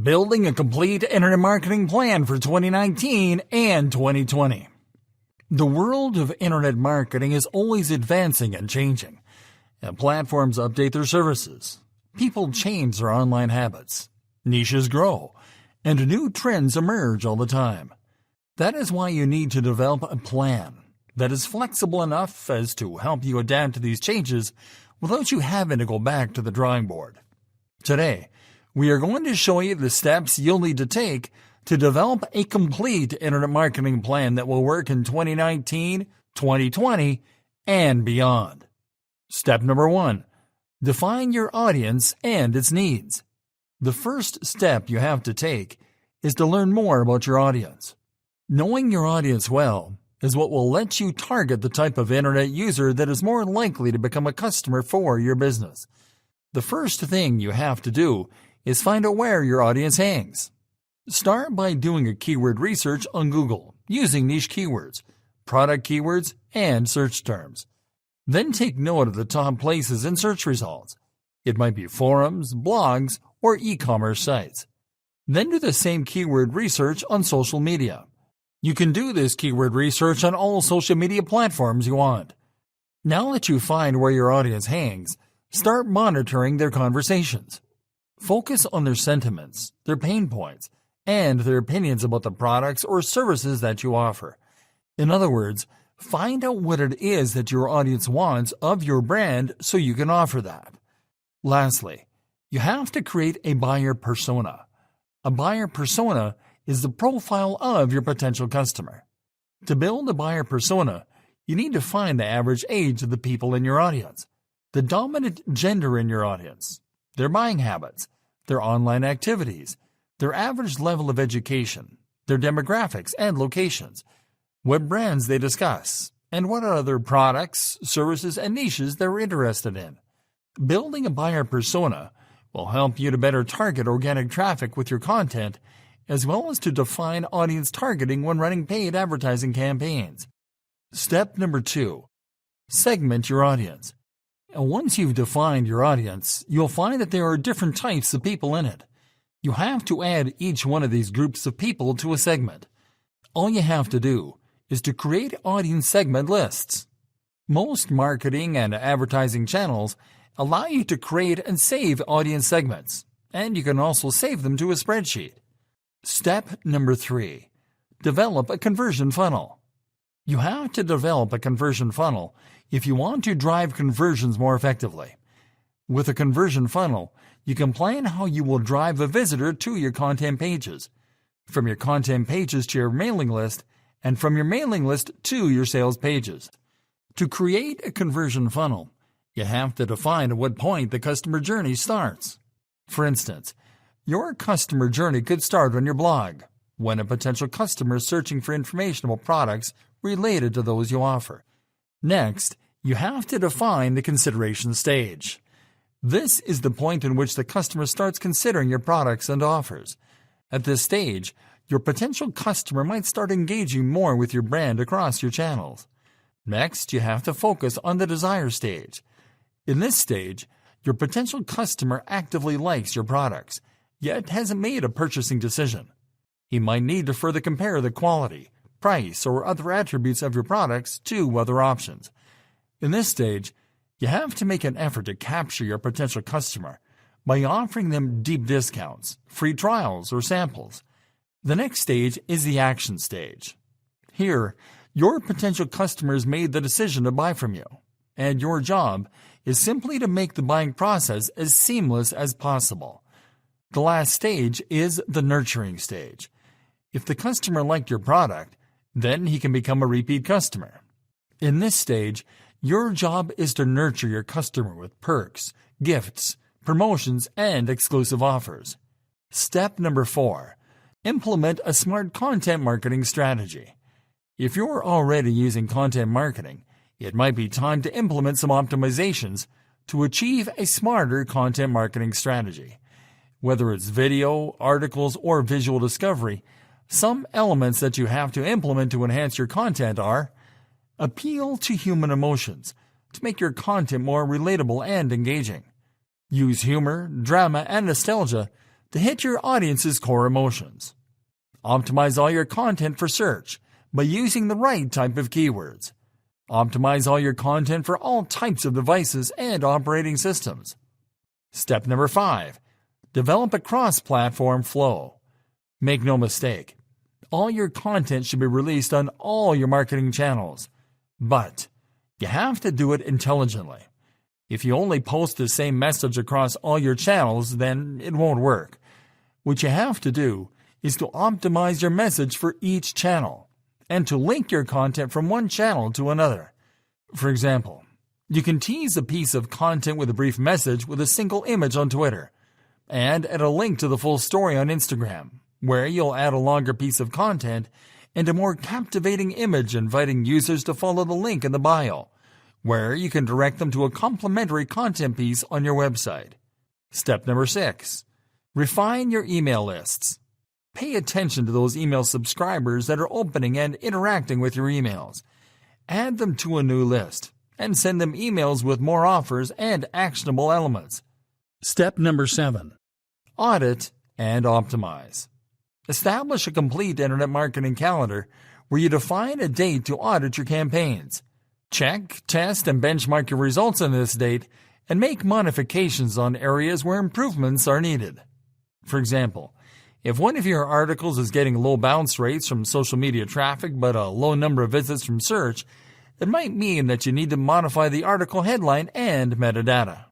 Building a complete internet marketing plan for 2019 and 2020. The world of internet marketing is always advancing and changing, and platforms update their services. People change their online habits, niches grow, and new trends emerge all the time. That is why you need to develop a plan that is flexible enough as to help you adapt to these changes without you having to go back to the drawing board. Today, we are going to show you the steps you'll need to take to develop a complete internet marketing plan that will work in 2019, 2020, and beyond. Step number 1. Define your audience and its needs. The first step you have to take is to learn more about your audience. Knowing your audience well is what will let you target the type of internet user that is more likely to become a customer for your business. The first thing you have to do is find out where your audience hangs. Start by doing a keyword research on Google using niche keywords, product keywords, and search terms. Then take note of the top places in search results. It might be forums, blogs, or e-commerce sites. Then do the same keyword research on social media. You can do this keyword research on all social media platforms you want. Now that you find where your audience hangs, start monitoring their conversations. Focus on their sentiments, their pain points, and their opinions about the products or services that you offer. In other words, find out what it is that your audience wants of your brand so you can offer that. Lastly, you have to create a buyer persona. A buyer persona is the profile of your potential customer. To build a buyer persona, you need to find the average age of the people in your audience, the dominant gender in your audience, their buying habits, their online activities, their average level of education, their demographics and locations, what brands they discuss, and what other products, services, and niches they're interested in. Building a buyer persona will help you to better target organic traffic with your content, as well as to define audience targeting when running paid advertising campaigns. Step number 2. Segment your audience. And once you've defined your audience, you'll find that there are different types of people in it. You have to add each one of these groups of people to a segment. All you have to do is to create audience segment lists. Most marketing and advertising channels allow you to create and save audience segments, and you can also save them to a spreadsheet. Step number 3. Develop a conversion funnel. You have to develop a conversion funnel if you want to drive conversions more effectively. With a conversion funnel, you can plan how you will drive a visitor to your content pages, from your content pages to your mailing list, and from your mailing list to your sales pages. To create a conversion funnel, you have to define at what point the customer journey starts. For instance, your customer journey could start on your blog, when a potential customer is searching for information about products related to those you offer. Next, you have to define the consideration stage. This is the point in which the customer starts considering your products and offers. At this stage, your potential customer might start engaging more with your brand across your channels. Next, you have to focus on the desire stage. In this stage, your potential customer actively likes your products, yet hasn't made a purchasing decision. He might need to further compare the quality, price, or other attributes of your products to other options. In this stage, you have to make an effort to capture your potential customer by offering them deep discounts, free trials, or samples. The next stage is the action stage. Here, your potential customers made the decision to buy from you, and your job is simply to make the buying process as seamless as possible. The last stage is the nurturing stage. If the customer liked your product, then he can become a repeat customer. In this stage, your job is to nurture your customer with perks, gifts, promotions, and exclusive offers. Step number 4. Implement a smart content marketing strategy. If you're already using content marketing, it might be time to implement some optimizations to achieve a smarter content marketing strategy. Whether it's video, articles, or visual discovery, some elements that you have to implement to enhance your content are: appeal to human emotions to make your content more relatable and engaging. Use humor, drama, and nostalgia to hit your audience's core emotions. Optimize all your content for search by using the right type of keywords. Optimize all your content for all types of devices and operating systems. Step number 5. Develop a cross-platform flow. Make no mistake, all your content should be released on all your marketing channels, but you have to do it intelligently. If you only post the same message across all your channels, then it won't work. What you have to do is to optimize your message for each channel and to link your content from one channel to another. For example, you can tease a piece of content with a brief message with a single image on Twitter and add a link to the full story on Instagram, where you'll add a longer piece of content and a more captivating image inviting users to follow the link in the bio, where you can direct them to a complementary content piece on your website. Step number 6. Refine your email lists. Pay attention to those email subscribers that are opening and interacting with your emails. Add them to a new list and send them emails with more offers and actionable elements. Step number 7. Audit and optimize. Establish a complete internet marketing calendar where you define a date to audit your campaigns. Check, test, and benchmark your results on this date and make modifications on areas where improvements are needed. For example, if one of your articles is getting low bounce rates from social media traffic but a low number of visits from search, it might mean that you need to modify the article headline and metadata.